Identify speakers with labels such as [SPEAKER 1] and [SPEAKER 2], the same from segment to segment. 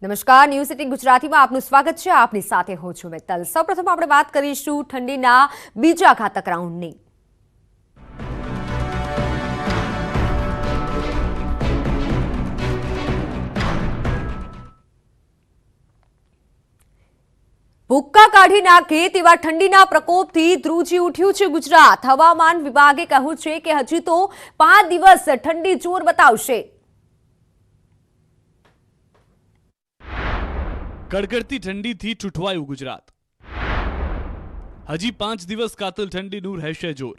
[SPEAKER 1] નમસ્કાર, news city ગુજરાતીમાં આપનું સ્વાગત છે। આપની સાથે હું છું મિત્તલ। સૌપ્રથમ આપણે વાત કરીશું ઠંડીના બીજા ઘાતક રાઉન્ડની। ભૂક્કા કાઢી નાખે તેવા ઠંડીના પ્રકોપથી ધ્રુજી ઉઠ્યું છે ગુજરાત। હવામાન વિભાગે કહ્યું છે કે હજી તો 5 દિવસ ઠંડી જોર બતાવશે।
[SPEAKER 2] કડકડતી ઠંડીથી ઠૂઠવાયું ગુજરાત। હજી 5 દિવસ કાતિલ ઠંડીનું રહેશે જોર।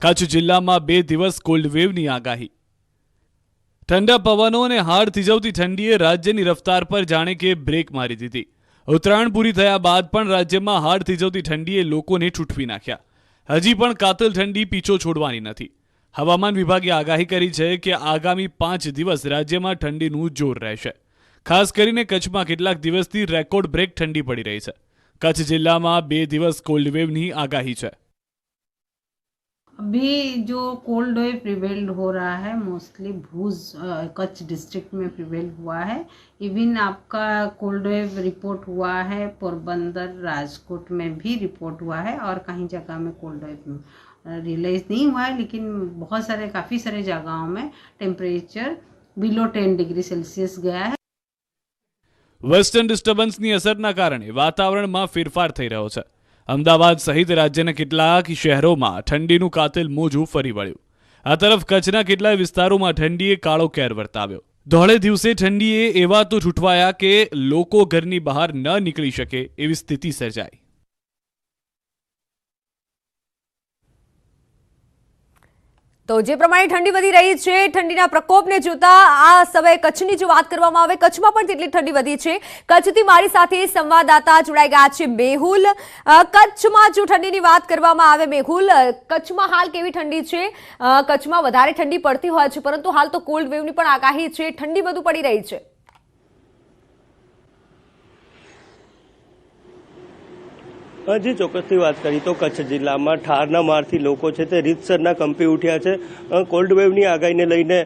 [SPEAKER 2] કચ્છ જિલ્લામાં 2 દિવસ કોલ્ડ વેવની આગાહી। ઠંડા પવનો અને હાડ થીજવતી ઠંડીએ રાજ્યની રફતાર પર જાણે કે બ્રેક મારી દીધી। ઉત્તરાયણ પૂરી થયા બાદ પણ રાજ્યમાં હાડ થીજવતી ઠંડીએ લોકોને ઠૂઠવી નાખ્યા। હજી પણ કાતિલ ઠંડી પીછો છોડવાની નથી। હવામાન વિભાગે આગાહી કરી છે કે આગામી 5 દિવસ રાજ્યમાં ઠંડીનું જોર રહેશે। ખાસ કરીને કચ્છમાં કેટલાક દિવસથી રેકોર્ડ બ્રેક ઠંડી પડી રહી છે। કચ્છ जिला में 2 દિવસ कोल्ड वेव की आगाही है।
[SPEAKER 3] अभी जो कोल्ड वेव प्रिवेल हो रहा है मोस्टली भूज कच्छ डिस्ट्रिक्ट में प्रिवेल हुआ है। इवन आपका कोल्ड वेव रिपोर्ट हुआ है पोरबंदर राजकोट में भी रिपोर्ट हुआ है और कहीं जगह में कोल्ड वेव रियलाइज नहीं हुआ है, लेकिन काफ़ी सारे जगहों में टेम्परेचर बिलो 10 डिग्री सेल्सियस गया है।
[SPEAKER 2] वेस्टर्न डिस्टर्बन्सनी असरना कारणे वातावरणमां फेरफार थई रह्यो छे। अमदावाद सहित राज्यना કેટલાક શહેરોમાં ઠંડીનું કાતિલ મોજું ફરી વળ્યું। આ તરફ કચ્છના કેટલાય વિસ્તારોમાં ઠંડીએ કાળો કેર વર્તાવ્યો। ધોળે દિવસે ઠંડીએ એવા તો ઠૂઠવાયા કે લોકો ઘરની બહાર ન નીકળી શકે એવી સ્થિતિ સર્જાઈ।
[SPEAKER 1] તો જે પ્રમાણે ઠંડી વધી રહી છે, ઠંડીના પ્રકોપને જોતા આ સમયે કચ્છની જો વાત કરવામાં આવે, કચ્છમાં પણ તેટલી ઠંડી વધી છે। કચ્છથી મારી સાથે સંવાદદાતા જોડાઈ ગયા છે મેહુલ। કચ્છમાં જો ઠંડીની વાત કરવામાં આવે મેહુલ, કચ્છમાં હાલ કેવી ઠંડી છે? કચ્છમાં વધારે ઠંડી પડતી હોય છે, પરંતુ હાલ તો કોલ્ડ વેવની પણ આગાહી છે, ઠંડી વધુ પડી રહી છે।
[SPEAKER 4] जी ચોક્કસથી વાત કરી તો કચ્છ જિલ્લામાં ઠારના મારથી લોકો છે તે રીતસરના કંપી ઉઠ્યા છે। કોલ્ડ વેવની આગાહીને લઈને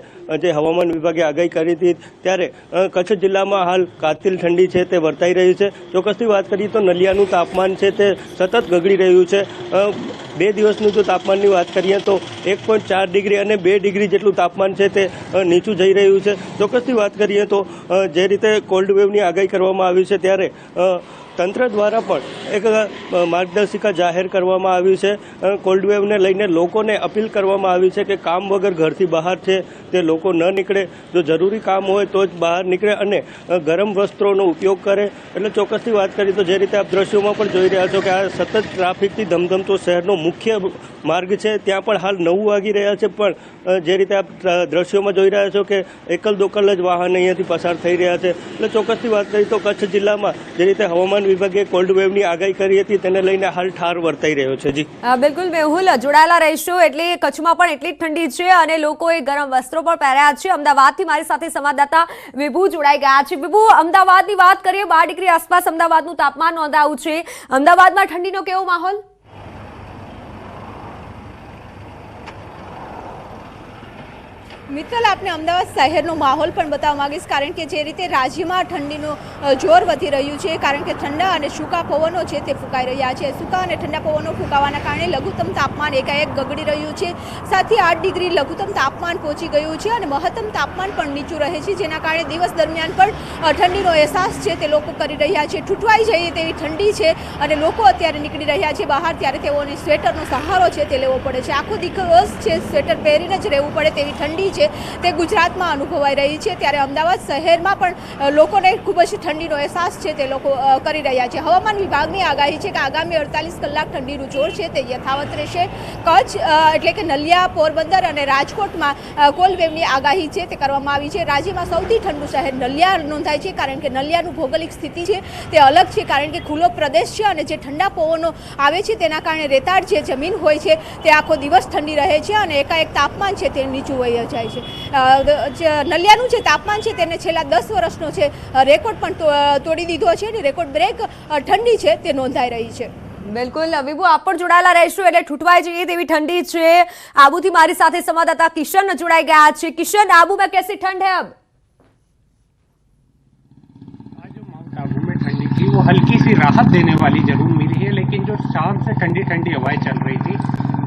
[SPEAKER 4] જે હવામાન વિભાગે આગાહી કરી હતી ત્યારે કચ્છ જિલ્લામાં હાલ કાતિલ ઠંડી છે તે વર્તાઈ રહી છે। ચોક્કસથી વાત કરીએ તો નલિયાનું તાપમાન છે તે સતત ગગડી રહ્યું છે। 2 દિવસનું જો તાપમાનની વાત કરીએ તો 1.4 ડિગ્રી અને 2 ડિગ્રી જેટલું તાપમાન છે તે નીચું જઈ રહ્યું છે। ચોક્કસથી વાત કરીએ તો જે રીતે કોલ્ડ વેવની આગાહી કરવામાં આવી છે ત્યારે તંત્ર દ્વારા પણ એક માર્ગદર્શિકા જાહેર કરવામાં આવી છે। કોલ્ડ વેવને લઈને લોકોને અપીલ કરવામાં આવી છે કે કામ વગર ઘરથી બહાર છે તે લોકો ન નીકળે, જો જરૂરી કામ હોય તો જ બહાર નીકળે અને ગરમ વસ્ત્રોનો ઉપયોગ કરે। એટલે ચોક્કસથી વાત કરીએ તો જે રીતે આપ દ્રશ્યોમાં પણ જોઈ રહ્યા છો કે આ સતત ટ્રાફિકથી ધમધમતો શહેરનો મુખ્ય માર્ગ છે, ત્યાં પણ હાલ 9 વાગી રહ્યા છે, પણ જે રીતે આપ દ્રશ્યોમાં જોઈ રહ્યા છો કે એકલ દોકલ જ વાહન અહીંયાથી પસાર થઈ રહ્યા છે। એટલે ચોક્કસથી વાત કરીએ તો કચ્છ જિલ્લામાં જે રીતે હવામાન વિભાગે કોલ્ડ વેવની આગાહી કરી હતી તેને લઈને હાલ ઠાર વર્તાઈ રહ્યો છે। જી
[SPEAKER 1] બિલકુલ મેહુલ, જોડાયેલા રહીશો। એટલે કચ્છમાં પણ એટલી જ ઠંડી છે અને લોકોએ ગરમ વસ્ત્રો પણ પહેર્યા છે। અમદાવાદથી મારી સાથે સંવાદદાતા વિભુ જોડાઈ ગયા છે। વિભુ, અમદાવાદની વાત કરીએ, 12 ડિગ્રી આસપાસ અમદાવાદનું તાપમાન નોંધાયું છે। અમદાવાદમાં ઠંડીનો કેવો માહોલ?
[SPEAKER 5] મિત્તલ, આપને અમદાવાદ શહેરનો માહોલ પણ બતાવવા માંગીશ, કારણ કે જે રીતે રાજ્યમાં ઠંડીનું જોર વધી રહ્યું છે, કારણ કે ઠંડા અને સૂકા પવનો છે તે ફૂંકાઈ રહ્યા છે। સૂકા અને ઠંડા પવનો ફૂંકાવાના કારણે લઘુત્તમ તાપમાન એકાએક ગગડી રહ્યું છે। 7 થી 8 ડિગ્રી લઘુત્તમ તાપમાન પહોંચી ગયું છે અને મહત્તમ તાપમાન પણ નીચું રહે છે, જેના કારણે દિવસ દરમિયાન પણ ઠંડીનો અહેસાસ છે તે લોકો કરી રહ્યા છે। ઠૂંઠવાઈ જઈએ તેવી ઠંડી છે અને લોકો અત્યારે નીકળી રહ્યા છે બહાર, ત્યારે તેઓને સ્વેટરનો સહારો છે તે લેવો પડે છે। આખો દિવસ છે સ્વેટર પહેરીને જ રહેવું પડે તેવી ઠંડી તે ગુજરાતમાં અનુભવાઈ રહી છે। ત્યારે અમદાવાદ શહેરમાં પણ લોકોને ખૂબ જ ઠંડીનો અહેસાસ છે તે લોકો કરી રહ્યા છે। હવામાન વિભાગની આગાહી છે કે આગામી 48 કલાક ઠંડીનું જોર છે તે યથાવત રહેશે। કચ્છ એટલે કે નલિયા, પોરબંદર અને રાજકોટમાં કોલ્ડ વેવની આગાહી છે તે કરવામાં આવી છે। રાજ્યમાં સૌથી ઠંડુ શહેર નલિયા નોંધાય છે, કારણ કે નલિયાનું ભૌગોલિક સ્થિતિ છે તે અલગ છે, કારણ કે ખુલ્લો પ્રદેશ છે અને જે ઠંડા પવનો આવે છે તેના કારણે રેતાળ જે જમીન હોય છે તે આખો દિવસ ઠંડી રહે છે અને એકાએક તાપમાન છે તે નીચું વહી જાય છે। નલિયાનું જે તાપમાન છે તેને છેલ્લા 10 વર્ષનો છે રેકોર્ડ પણ તોડી દીધો છે અને રેકોર્ડ બ્રેક ઠંડી છે તે નોંધાઈ રહી છે।
[SPEAKER 1] बिल्कुल विभू, आप पर जोड़ाયેલા રહેશો એટલે ઠૂઠવાઈ જઈએ તેવી ઠંડી છે। આબુથી મારી સાથે સંવાદદાતા કિશન જોડાઈ ગયા છે। કિશન, आबू में कैसी ठंड है अब?
[SPEAKER 6] हल्की सी राहत देने वाली जरूर मिली है, लेकिन जो शाम से ठंडी ठंडी हवाएं चल रही थी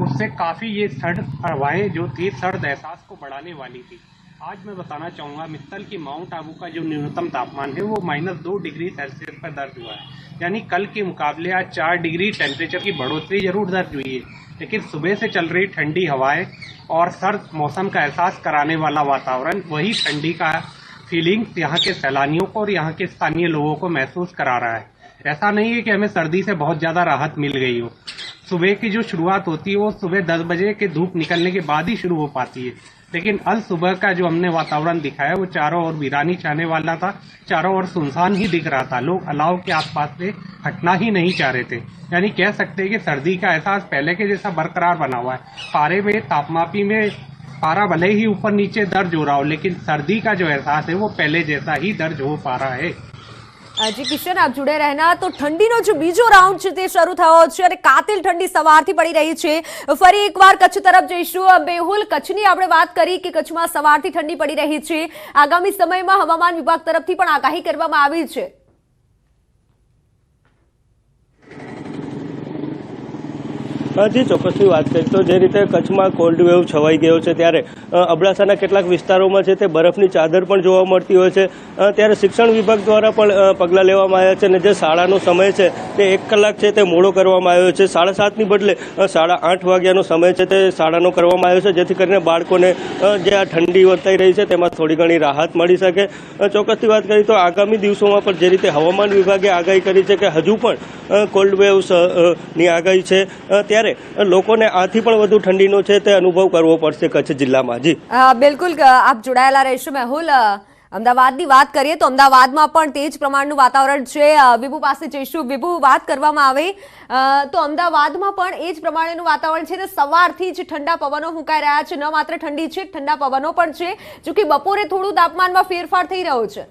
[SPEAKER 6] उससे काफ़ी ये सर्द हवाएं जो थी सर्द एहसास को बढ़ाने वाली थी। आज मैं बताना चाहूँगा मित्तल की माउंट आबू का जो न्यूनतम तापमान है वो -2 डिग्री सेल्सियस पर दर्ज हुआ है, यानी कल के मुकाबले आज 4 डिग्री टेम्परेचर की बढ़ोतरी जरूर दर्ज हुई है। लेकिन सुबह से चल रही ठंडी हवाएं और सर्द मौसम का एहसास कराने वाला वातावरण वही ठंडी का फीलिंग यहाँ के सैलानियों को और यहाँ के स्थानीय लोगों को महसूस करा रहा है। ऐसा नहीं है कि हमें सर्दी से बहुत ज़्यादा राहत मिल गई हो। सुबह की जो शुरुआत होती है वो सुबह 10 बजे के धूप निकलने के बाद ही शुरू हो पाती है, लेकिन अल सुबह का जो हमने वातावरण दिखाया वो चारों ओर वीरानी छाने वाला था, चारों ओर सुनसान ही दिख रहा था, लोग अलाव के आसपास से हटना ही नहीं चाह रहे थे। यानी कह सकते हैं कि सर्दी का एहसास पहले के जैसा बरकरार बना हुआ है। पारे में तापमापी में पारा भले ही ऊपर नीचे दर्ज हो रहा हो, लेकिन सर्दी का जो एहसास है वो पहले जैसा ही दर्ज हो पा रहा है।
[SPEAKER 1] જી કિશન, આપ જોડે રહેના તો ઠંડીનો જો બીજો રાઉન્ડ છે તે શરૂ થયો છે અને કાતિલ ઠંડી સવારથી પડી રહી છે। ફરી એકવાર કચ્છ તરફ જઈશું। મેહુલ, કચ્છની આપણે વાત કરી કે કચ્છમાં સવારથી ઠંડી પડી રહી છે, આગામી સમયમાં હવામાન વિભાગ તરફથી પણ આગાહી કરવામાં આવી છે।
[SPEAKER 4] જી ચોક્કસથી વાત કરીએ તો જે રીતે કચ્છમાં કોલ્ડ વેવ છવાઈ ગયો છે ત્યારે અબડાસાના કેટલાક વિસ્તારોમાં છે તે બરફની ચાદર પણ જોવા મળતી હોય છે। ત્યારે શિક્ષણ વિભાગ દ્વારા પણ પગલાં લેવામાં આવ્યા છે અને જે શાળાનો સમય છે તે 1 કલાક છે તે મોડો કરવામાં આવ્યો છે। 7:30ની બદલે 8:30 વાગ્યાનો સમય છે તે શાળાનો કરવામાં આવ્યો છે, જેથી કરીને બાળકોને જે આ ઠંડી વર્તાઈ રહી છે તેમાં થોડી ઘણી રાહત મળી શકે। ચોક્કસથી વાત કરીએ તો આગામી દિવસોમાં પણ જે રીતે હવામાન વિભાગે આગાહી કરી છે કે હજુ પણ કોલ્ડ વેવ્સની આગાહી છે, ત્યારે લોકોને આથી પણ વધુ ઠંડીનો છે તે અનુભવ કરવો પડશે કચ્છ જિલ્લામાં। જી
[SPEAKER 1] બિલકુલ, આપ જોડાયેલા રહેશો। મેહુલ, અમદાવાદની વાત કરીએ તો અમદાવાદમાં પણ તે જ પ્રમાણનું વાતાવરણ છે। વિભુ પાસે જઈશું। વિભુ, વાત કરવામાં આવે તો અમદાવાદમાં પણ એ જ પ્રમાણેનું વાતાવરણ છે। સવારથી જ ઠંડા પવનો ફૂંકાઈ રહ્યા છે। ન માત્ર ઠંડી છે, ઠંડા પવનો પણ છે, જો કે બપોરે થોડું તાપમાનમાં ફેરફાર થઈ રહ્યો છે।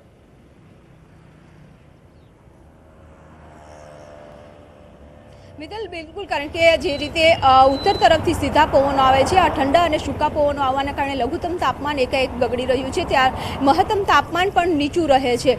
[SPEAKER 5] મિત્તલ, બિલકુલ, કારણ કે જે રીતે ઉત્તર તરફથી સીધા પવનો આવે છે, આ ઠંડા અને સૂકા પવનો આવવાના કારણે લઘુત્તમ તાપમાન એકાએક બગડી રહ્યું છે, ત્યાં મહત્તમ તાપમાન પણ નીચું રહે છે।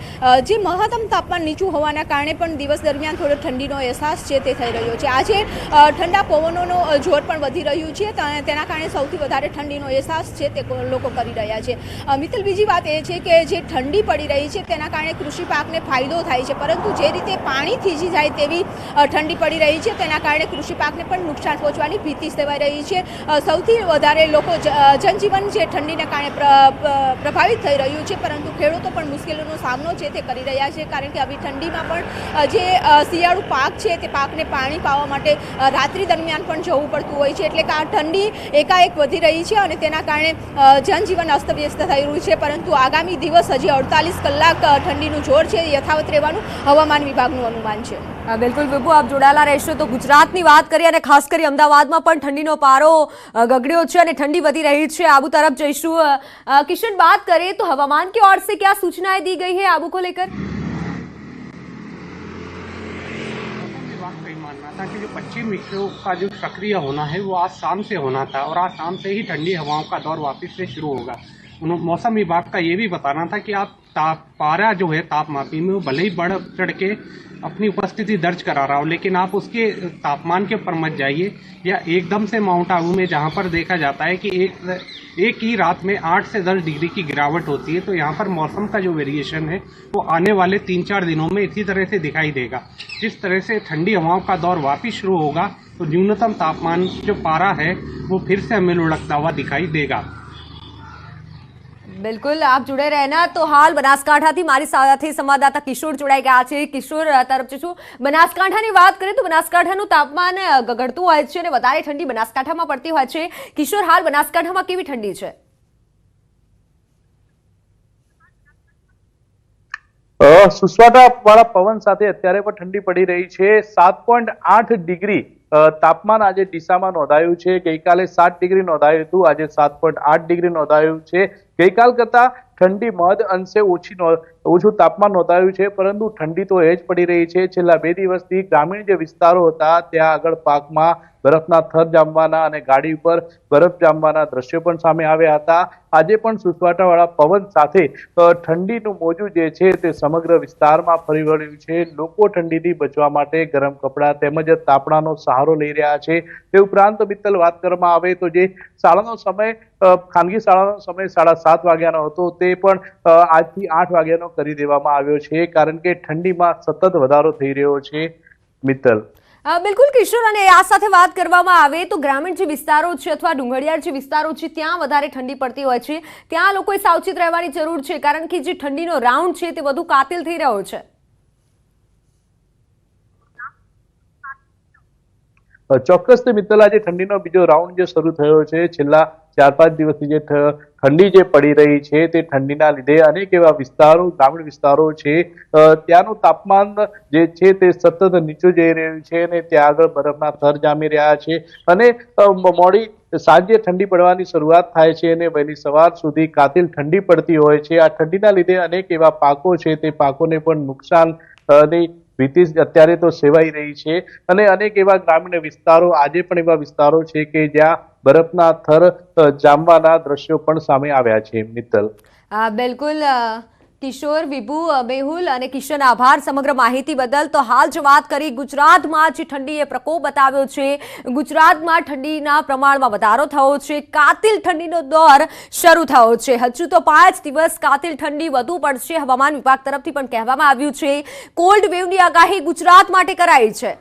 [SPEAKER 5] જે મહત્તમ તાપમાન નીચું હોવાના કારણે પણ દિવસ દરમિયાન થોડો ઠંડીનો અહેસાસ છે તે થઈ રહ્યો છે। આજે ઠંડા પવનોનો જોર પણ વધી રહ્યું છે, તેના કારણે સૌથી વધારે ઠંડીનો અહેસાસ છે તે લોકો કરી રહ્યા છે। મિત્તલ, બીજી વાત એ છે કે જે ઠંડી પડી રહી છે તેના કારણે કૃષિ પાકને ફાયદો થાય છે, પરંતુ જે રીતે પાણી થીજી જાય તેવી ઠંડી પડી રહી છે તેના કારણે કૃષિ પાકને પણ નુકસાન પહોંચવાની ભીતિ સેવાઈ રહી છે। સૌથી વધારે લોકો જનજીવન જે ઠંડીના કારણે પ્રભાવિત થઈ રહ્યું છે, પરંતુ ખેડૂતો પણ મુશ્કેલીનો સામનો છે તે કરી રહ્યા છે, કારણ કે આવી ઠંડીમાં પણ જે શિયાળુ પાક છે તે પાકને પાણી પાવા માટે રાત્રિ દરમિયાન પણ જવું પડતું હોય છે। એટલે કે આ ઠંડી એકાએક વધી રહી છે અને તેના કારણે જનજીવન અસ્તવ્યસ્ત થઈ રહ્યું છે, પરંતુ આગામી દિવસ હજી 48 કલાક ઠંડીનું જોર છે યથાવત રહેવાનું હવામાન વિભાગનું અનુમાન છે।
[SPEAKER 1] બિલકુલ વિભુ, આપ જોડાયેલા રહેશો। તો ગુજરાતની વાત કરીએ અને ખાસ કરી અમદાવાદમાં પણ ઠંડીનો પારો ગગડ્યો છે અને ઠંડી વધી रही है। आबू तरफ जईशु। किशन, बात करें तो हवामान की ओर से क्या सूचनाएं दी गई है आबू को लेकर?
[SPEAKER 6] विभाग का मानना था कि जो पश्चिम विक्षोभ का जो सक्रिय होना है वो आज शाम से होना था और आज शाम से ही ठंडी हवाओं का दौर वापस से शुरू होगा। मौसम विभाग का ये भी बताना था कि आप पारा जो है तापमापी में वो भले ही बढ़ चढ़ के अपनी उपस्थिति दर्ज करा रहा हो, लेकिन आप उसके तापमान के ऊपर मत जाइए, या एकदम से माउंट आबू में जहाँ पर देखा जाता है कि एक ही रात में 8 से 10 डिग्री की गिरावट होती है, तो यहाँ पर मौसम का जो वेरिएशन है वो आने वाले 3-4 दिनों में इसी तरह से दिखाई देगा। जिस तरह से ठंडी हवाओं का दौर वापिस शुरू होगा तो न्यूनतम तापमान जो पारा है वो फिर से हमें लुढ़कता हुआ दिखाई देगा।
[SPEAKER 1] बिल्कुल, आप जुड़े रहना। तो हाल बनासकांठाથી મારી સાથે સંવાદદાતા કિશોર જોડાઈ ગયા છે। કિશોર તરફ જશું। બનાસકાંઠાની વાત કરીએ તો બનાસકાંઠાનું તાપમાન ગગડતું હોય છે અને વધારે ઠંડી બનાસકાંઠામાં પડતી હોય છે। કિશોર, હાલ બનાસકાંઠામાં કેવી ઠંડી છે?
[SPEAKER 7] સુસવાટા વાળા પવન સાથે અત્યારે પણ ઠંડી પડી રહી છે। 7.8 ડિગ્રી તાપમાન આજે ડીસામાં નોંધાયું છે। ગઈકાલે 7 ડિગ્રી નોંધાયું હતું, આજે 7.8 ડિગ્રી નોંધાયું છે। ગઈકાલ કરતા ઠંડી મહદ અંશે ઓછું તાપમાન નોંધાયું છે, પરંતુ ઠંડી તો એ જ પડી રહી છે। છેલ્લા 2 દિવસથી ગ્રામીણ જે વિસ્તારો હતા ત્યાં આગળ પાકમાં બરફના થર જામવાના અને ગાડી ઉપર બરફ જામવાના દ્રશ્યો પણ સામે આવ્યા હતા. આજે પણ સુસવાટાવાળા પવન સાથે ઠંડીનું મોજું જે છે તે સમગ્ર વિસ્તારમાં ફરી વળ્યું છે. લોકો ઠંડીથી બચવા માટે ગરમ કપડાં તેમજ તાપણાનો સહારો લઈ રહ્યા છે. તે ઉપરાંત મિત્તલ વાત કરવામાં આવે તો જે શાળાનો સમય ખાનગી શાળાનો સમય 7:30 વાગ્યાનો હતો તે પણ આજથી 8 વાગ્યાનો કરી દેવામાં આવ્યો છે, કારણ કે ઠંડીમાં સતત વધારો થઈ રહ્યો છે. મિત્તલ,
[SPEAKER 1] બિલકુલ કિશોર, અને આ સાથે વાત કરવામાં આવે તો ગ્રામીણ જે વિસ્તારો છે અથવા ડુંગળિયાળ જે વિસ્તારો છે ત્યાં વધારે ઠંડી પડતી હોય છે, ત્યાં લોકોએ સાવચેત રહેવાની જરૂર છે, કારણ કે જે ઠંડીનો રાઉન્ડ છે તે વધુ કાતિલ થઈ રહ્યો છે.
[SPEAKER 7] ચોક્કસ મિત્તલ, આજે ઠંડીનો બીજો રાઉન્ડ જે શરૂ થયો છે, છેલ્લા 4-5 દિવસથી જે ઠંડી જે પડી રહી છે તે ઠંડીના લીધે અનેક એવા વિસ્તારો, ગ્રામીણ વિસ્તારો છે, ત્યાંનું તાપમાન જે છે તે સતત નીચું જઈ રહ્યું છે અને ત્યાં આગળ બરફના થર જામી રહ્યા છે અને મોડી સાંજે ઠંડી પડવાની શરૂઆત થાય છે અને વહેલી સવાર સુધી કાતિલ ઠંડી પડતી હોય છે. આ ઠંડીના લીધે અનેક એવા પાકો છે તે પાકોને પણ નુકસાન ની ભીતિ અત્યારે તો સેવાઈ રહી છે અને અનેક એવા ગ્રામીણ વિસ્તારો, આજે પણ એવા વિસ્તારો છે કે જ્યાં બરફના થર જામવાના દ્રશ્યો પણ સામે આવ્યા છે. મિત્તલ,
[SPEAKER 1] બિલકુલ કિશોર, વિભુ, મેહુલ અને કિશન, આભાર સમગ્ર માહિતી બદલ. તો હાલ જો વાત કરી ગુજરાતમાં જે ઠંડીએ પ્રકોપ બતાવ્યો છે, ગુજરાતમાં ઠંડીના પ્રમાણમાં વધારો થયો છે, કાતિલ ઠંડીનો દોર શરૂ થયો છે. હજુ તો 5 દિવસ કાતિલ ઠંડી વધુ પડશે, હવામાન વિભાગ તરફથી પણ કહેવામાં આવ્યું છે. કોલ્ડ વેવની આગાહી ગુજરાત માટે કરાઈ છે.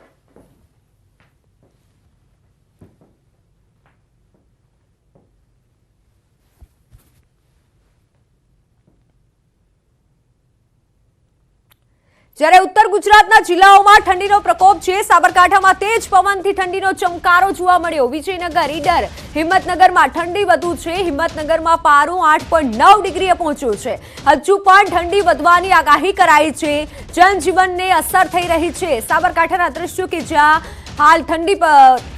[SPEAKER 1] જ્યારે ઉત્તર ગુજરાતના જિલ્લાઓમાં ઠંડીનો પ્રકોપ છે. સાબરકાંઠામાં તેજ પવનથી ઠંડીનો ચમકારો જોવા મળ્યો. વિજયનગર, ઈડર, હિંમતનગરમાં ઠંડી વધુ છે. હિંમતનગરમાં પારો 8.9 ડિગ્રીએ પહોંચ્યો છે. હજુ પણ ઠંડી વધવાની આગાહી કરાઈ છે. જનજીવનને અસર થઈ રહી છે. સાબરકાંઠાના દ્રશ્યો કે જ્યાં હાલ ઠંડી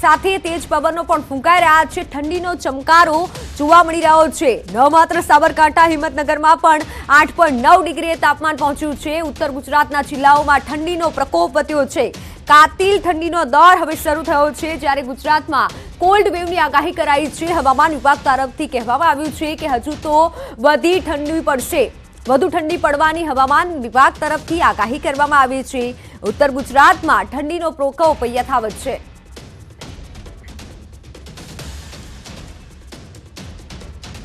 [SPEAKER 1] સાથે તેજ પવનો પણ ફૂંકાઈ રહ્યા છે. ઠંડીનો ચમકારો જોવા મળી રહ્યો છે. ન માત્ર સાબરકાંઠા, હિંમતનગરમાં પણ 8.9 ડિગ્રીએ તાપમાન પહોંચ્યું છે. ઉત્તર ગુજરાતના જિલ્લાઓમાં ઠંડીનો પ્રકોપ વધ્યો છે. કાતિલ ઠંડીનો દોર હવે શરૂ થયો છે. જ્યારે ગુજરાતમાં કોલ્ડ વેવની આગાહી કરાઈ છે. હવામાન વિભાગ તરફથી કહેવામાં આવ્યું છે કે હજુ તો વધુ ઠંડી પડવાની હવામાન વિભાગ તરફથી આગાહી કરવામાં આવી છે. ઉત્તર ગુજરાતમાં ઠંડીનો પ્રકોપ યથાવત છે.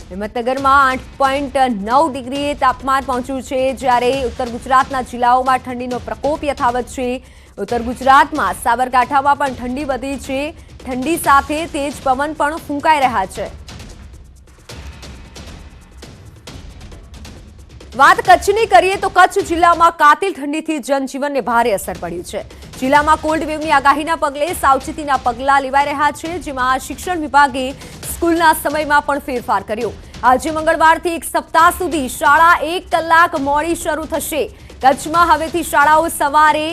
[SPEAKER 1] હિંમતનગરમાં 8.9 ડિગ્રીએ તાપમાન પહોંચ્યું છે. જ્યારે ઉત્તર ગુજરાતના જિલ્લાઓમાં ઠંડીનો પ્રકોપ યથાવત છે. ઉત્તર ગુજરાતમાં સાબરકાંઠામાં પણ ઠંડી વધી છે. ઠંડી સાથે તેજ પવન પણ ફૂંકાઈ રહ્યા છે. વાત કચ્છની કરીએ તો કચ્છ જિલ્લામાં કાતિલ ઠંડીથી જનજીવનને ભારે અસર પડી છે. જિલ્લામાં કોલ્ડ વેવની આગાહીના પગલે સાવચેતીના પગલાં લેવાઈ રહ્યા છે, જેમાં શિક્ષણ વિભાગે સ્કૂલના સમયમાં પણ ફેરફાર કર્યો. આજે મંગળવારથી 1 સપ્તાહ સુધી શાળા 1 કલાક મોડી શરૂ થશે. કચ્છમાં હવેથી શાળાઓ સવારે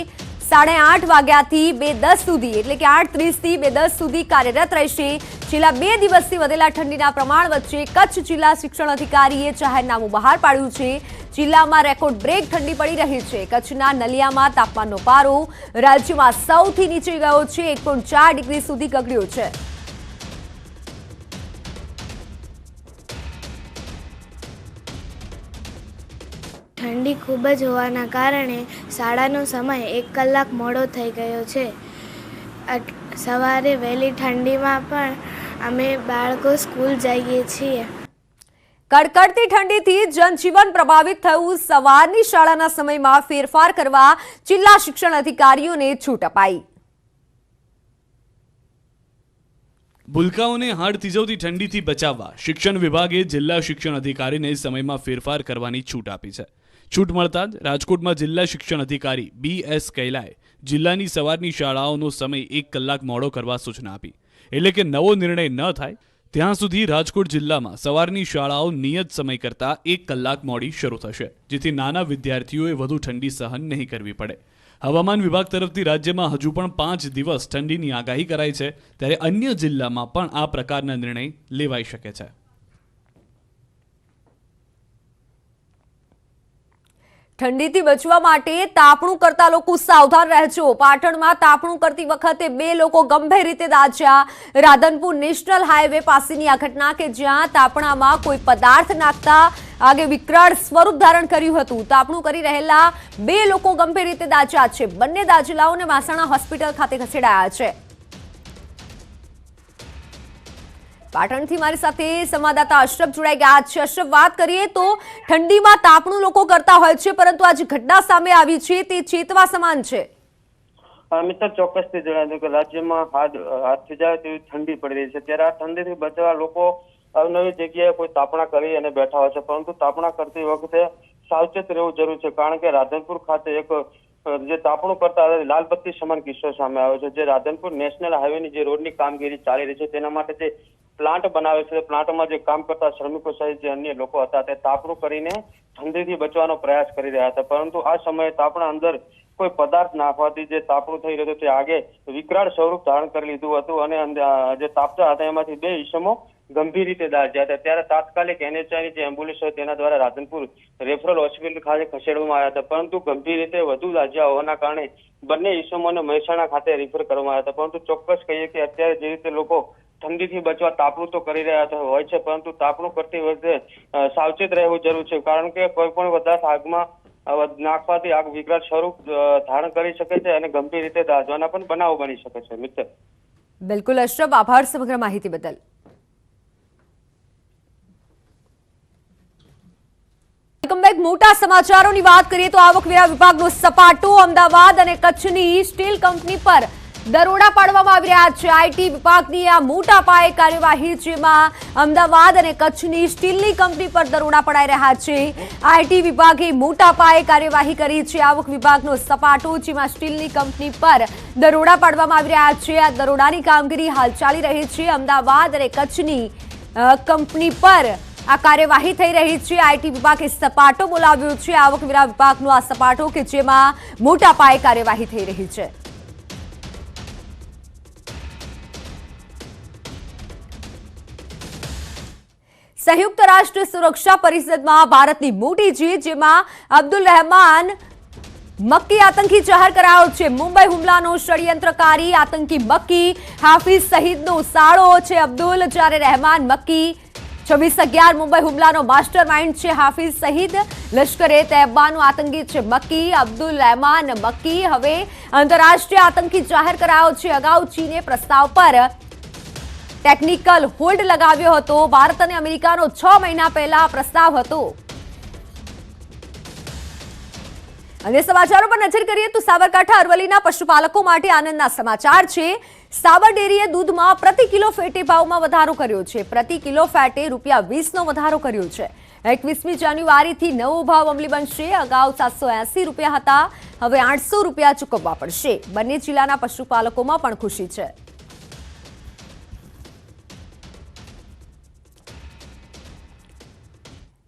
[SPEAKER 1] 8:30 વાગ્યાથી 2:10 સુધી, એટલે કે 8:30 થી 2:10 સુધી કાર્યરત રહેશે. છેલ્લા 2 દિવસથી વધેલા ઠંડીના પ્રમાણ વચ્ચે કચ્છ જિલ્લા શિક્ષણ અધિકારીએ જાહેરનામું બહાર પાડ્યું છે. જિલ્લામાં રેકોર્ડ બ્રેક ઠંડી પડી રહી છે. કચ્છના નલિયામાં તાપમાનનો પારો રાજ્યમાં સૌથી નીચે ગયો છે. 1.4 ડિગ્રી સુધી ગગડ્યો છે.
[SPEAKER 8] ઠંડી ખૂબ જ હોવાના કારણે શાળાનો સમય 1 કલાક મોડો થઈ ગયો છે. સવારે વહેલી ઠંડીમાં પણ અમે બાળકો સ્કૂલ જઈએ છીએ.
[SPEAKER 1] કડકડતી ઠંડીથી જનજીવન પ્રભાવિત થયું. સવારની શાળાના સમયમાં ફેરફાર કરવા જિલ્લા શિક્ષણ અધિકારીઓને છૂટ અપાઈ.
[SPEAKER 2] ભૂલકાઓને હાડ થીજવતી ઠંડીથી બચાવવા શિક્ષણ વિભાગે જિલ્લા શિક્ષણ અધિકારીને સમયમાં ફેરફાર કરવાની છૂટ આપી છે. છૂટ મળતા જ રાજકોટમાં જિલ્લા શિક્ષણ અધિકારી BS કૈલાએ જિલ્લાની સવારની શાળાઓનો સમય 1 કલાક મોડો કરવા સૂચના આપી. એટલે કે નવો નિર્ણય ન થાય ત્યાં સુધી રાજકોટ જિલ્લામાં સવારની શાળાઓ નિયત સમય કરતાં 1 કલાક મોડી શરૂ થશે, જેથી નાના વિદ્યાર્થીઓએ વધુ ઠંડી સહન નહીં કરવી પડે. હવામાન વિભાગ તરફથી રાજ્યમાં હજુ પણ 5 દિવસ ઠંડીની આગાહી કરાઈ છે, ત્યારે અન્ય જિલ્લામાં પણ આ પ્રકારના નિર્ણય લેવાઈ શકે છે.
[SPEAKER 1] ઠંડીથી બચવા માટે તાપણું કરતા લોકો સાવધાન રહેજો। પાટણમાં તાપણું કરતી વખતે 2 લોકો ગંભીર રીતે દાઝ્યા। રાધનપુર નેશનલ હાઈવે પાસેની આ ઘટના કે જ્યાં તાપણામાં કોઈ પદાર્થ નાખતા આગે વિકરાળ સ્વરૂપ ધારણ કર્યું હતું। તાપણું કરી રહેલા 2 લોકો ગંભીર રીતે દાઝ્યા છે। બંને દાઝેલાઓને મહેસાણા હોસ્પિટલ ખાતે ખસેડાયા છે। પાટણથી મારી સાથે સંવાદદાતા અશરફ જોડાઈ ગયા છે। અશરફ, વાત કરીએ તો ઠંડીમાં તાપણું લોકો કરતા હોય છે, પરંતુ આ જે ઘટના સામે આવી છે તે ચેતવા સમાન છે।
[SPEAKER 9] મિત્ર, ચોક્કસથી જણાવ્યું કે રાજ્યમાં હાથ થીજાય તેવી ઠંડી પડી રહી છે, ત્યારે આ ઠંડીથી બચવા લોકો અવનવી જગ્યાએ કોઈ તાપણા કરી અને બેઠા હોય છે, પરંતુ તાપણા કરતી વખતે સાવચેત રહેવું જરૂર છે, કારણ કે રાધનપુર ખાતે એક જે તાપણું કરતા લાલબત્તી સમાન કિસ્સો સામે આવ્યો છે। જે રાધનપુર નેશનલ હાઈવેની જે રોડની કામગીરી ચાલી રહી છે તેના માટે જે પ્લાન્ટ બનાવે છે, પ્લાન્ટમાં જે કામ કરતા શ્રમિકો સહિત જે અન્ય લોકો હતા તે તાપણું કરીને ઠંડીથી બચવાનો પ્રયાસ કરી રહ્યા હતા, પરંતુ આ સમયે તાપણા અંદર કોઈ પદાર્થ નાખવાથી જે તાપણું થઈ રહ્યું હતું તે આગે વિકરાળ સ્વરૂપ ધારણ કરી લીધું હતું અને જે તાપતા હતા એમાંથી 2 ઈસમો ગંભીર રીતે દાઝ્યા હતા। ત્યારે તાત્કાલિક NHIની જે એમ્બ્યુલન્સ હોય તેના દ્વારા રાધનપુર રેફરલ હોસ્પિટલ ખાતે ખસેડવામાં આવ્યા હતા, પરંતુ ગંભીર રીતે વધુ દાઝ્યા હોવાના કારણે બંને ઈસમોને મહેસાણા ખાતે રિફર કરવામાં આવ્યા હતા। પરંતુ ચોક્કસ કહીએ કે અત્યારે જે રીતે લોકો ઠંડીથી બચવા તાપણું તો કરી રહ્યા હોય છે, પરંતુ તાપણું કરતી વખતે સાવચેત રહેવું જરૂર છે, કારણ કે કોઈ પણ પદાર્થ આગમાં નાખવાથી આગ વિકરાળ સ્વરૂપ ધારણ કરી શકે છે અને ગંભીર રીતે દાઝવાના પણ બનાવો બની શકે છે। મિત્ર,
[SPEAKER 1] બિલકુલ અશરફ, આભાર સમગ્ર માહિતી બદલ। મોટા સમાચારોની વાત કરીએ તો આવકવેરા વિભાગનો સપાટો। અમદાવાદ અને કચ્છની સ્ટીલ કંપની પર દરોડા પાડવામાં આવી રહ્યા છે। આઈટી વિભાગની આ મોટા પાયે કાર્યવાહી, જેમાં અમદાવાદ અને કચ્છની સ્ટીલની કંપની પર દરોડા પડાઈ રહ્યા છે। આઈટી વિભાગે મોટા પાયે કાર્યવાહી કરી છે। આવક વિભાગનો સપાટો, જેમાં સ્ટીલની કંપની પર દરોડા પાડવામાં આવી રહ્યા છે। આ દરોડાની કામગીરી હાલ ચાલી રહી છે। અમદાવાદ અને કચ્છની કંપની પર આ કાર્યવાહી થઈ રહી છે। આઈટી વિભાગે સપાટો બોલાવ્યો છે। આવકવેરા વિભાગનો આ સપાટો કે જેમાં મોટા પાયે કાર્યવાહી થઈ રહી છે। સંયુક્ત રાષ્ટ્ર સુરક્ષા પરિષદમાં ભારતની મોટી જીત, જેમાં અબ્દુલ રહેમાન મક્કી આતંકી જાહેર કરાયો છે। મુંબઈ હુમલાનો ષડયંત્રકારી આતંકી મક્કી હાફિઝ સઈદનો સાળો છે અબ્દુલ, જ્યારે રહેમાન મક્કી 26/11 મુંબઈ હુમલાનો માસ્ટર માઇન્ડ છે હાફિઝ સઈદ। લશ્કરે તૈયબાનો આતંકી છે મક્કી। અબ્દુલ રહેમાન મક્કી હવે આંતરરાષ્ટ્રીય આતંકી જાહેર કરાયો છે। અગાઉ ચીને પ્રસ્તાવ પર ટેકનિકલ હોલ્ડ લગાવ્યો હતો। ભારત અને અમેરિકાનો 6 મહિના પહેલા પ્રસ્તાવ હતો। અને સમાચારો પર નજર કરીએ તો સાબરકાંઠા અરવલ્લીના પશુપાલકો માટે આનંદના સમાચાર છે। સાબર ડેરીએ દૂધમાં પ્રતિ કિલો ફેટે ભાવમાં વધારો કર્યો છે। પ્રતિ કિલો ફેટે ₹20નો વધારો કર્યો છે। 21મી જાન્યુઆરીથી નવો ભાવ અમલી બનશે। અગાઉ ₹780 હતા, હવે ₹800 ચૂકવવા પડશે। બંને જિલ્લાના પશુપાલકોમાં પણ ખુશી છે।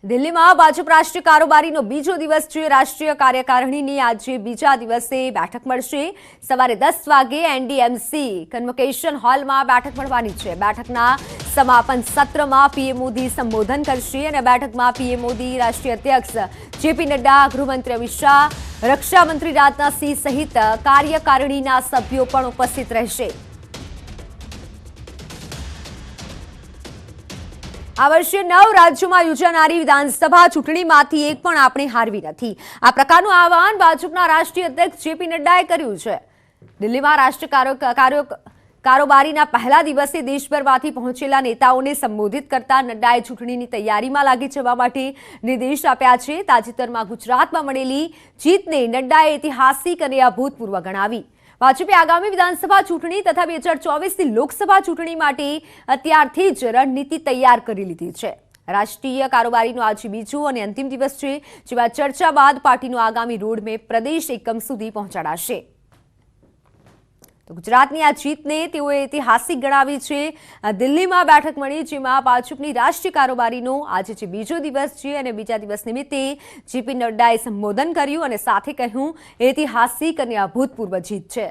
[SPEAKER 1] દિલ્હીમાં ભાજપ રાષ્ટ્રીય કારોબારીનો બીજો દિવસ છે। રાષ્ટ્રીય કાર્યકારિણીની આજે બીજા દિવસે બેઠક મળશે। સવારે 10 વાગે NDMC કન્વોકેશન હોલમાં બેઠક મળવાની છે। બેઠકના સમાપન સત્રમાં પીએમ મોદી સંબોધન કરશે અને બેઠકમાં પીએમ મોદી, રાષ્ટ્રીય અધ્યક્ષ JP નડ્ડા, ગૃહમંત્રી અમિત શાહ, રક્ષા મંત્રી રાજનાથસિંહ સહિત કાર્યકારિણીના સભ્યો પણ ઉપસ્થિત રહેશે। આ વર્ષે 9 રાજ્યોમાં યોજાનારી વિધાનસભા ચૂંટણીમાંથી એક પણ આપણે હારવી નથી। આ પ્રકારનું આહવાન ભાજપના રાષ્ટ્રીય અધ્યક્ષ JP નડ્ડાએ કર્યું છે। દિલ્હીમાં રાષ્ટ્રીય કારોબારીના પહેલા દિવસે દેશભરમાંથી પહોંચેલા નેતાઓને સંબોધિત કરતા નડ્ડાએ ચૂંટણીની તૈયારીમાં લાગી જવા માટે નિર્દેશ આપ્યા છે। તાજેતરમાં ગુજરાતમાં મળેલી જીતને નડ્ડાએ ઐતિહાસિક અને અભૂતપૂર્વ ગણાવી। ભાજપે આગામી વિધાનસભા ચૂંટણી તથા 2024ની લોકસભા ચૂંટણી માટે અત્યારથી જ રણનીતિ તૈયાર કરી લીધી છે। રાષ્ટ્રીય કારોબારીનો આજે બીજો અને અંતિમ દિવસ છે, જેમાં ચર્ચા બાદ પાર્ટીનો આગામી રોડમેપ પ્રદેશ એકમ સુધી પહોંચાડાશે। તો ગુજરાતની આ જીતને તેઓએ ઐતિહાસિક ગણાવી છે। દિલ્હીમાં બેઠક મળી, જેમાં ભાજપની રાષ્ટ્રીય કારોબારીનો આજે જે બીજો દિવસ છે અને બીજા દિવસ નિમિત્તે JP નડ્ડાએ સંબોધન કર્યું અને સાથે કહ્યું ઐતિહાસિક અને અભૂતપૂર્વ જીત છે।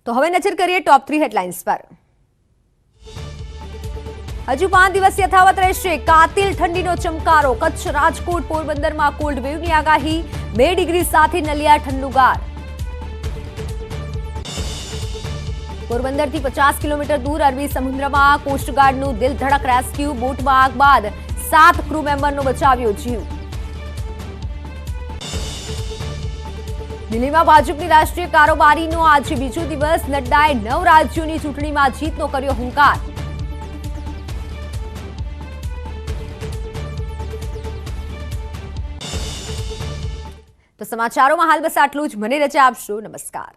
[SPEAKER 1] તો હવે નજર કરીએ ટોપ 3 હેડલાઇન્સ પર। હજુ 5 દિવસ યથાવત રહેશે કાતિલ ઠંડીનો ચમકારો. કચ્છ, રાજકોટ, પોરબંદરમાં કોલ્ડ વેવની આગાહી. 2 ડિગ્રી સાથે નલિયા ઠંડુગાર. પોરબંદરથી 50 કિલોમીટર દૂર અરબી સમુદ્રમાં કોસ્ટગાર્ડનું દિલધડક રેસ્ક્યુ. બોટમાં આગ બાદ 7 ક્રૂ મેમ્બરનો બચાવ્યો જીવ. દિલ્હીમાં ભાજપની રાષ્ટ્રીય કારોબારીનો આજે બીજો દિવસ. નડ્ડાએ 9 રાજ્યોની ચૂંટણીમાં જીતનો કર્યો હુંકાર. તો સમાચારોમાં હાલ બસ આટલું જ. મને રજા આપશો. નમસ્કાર.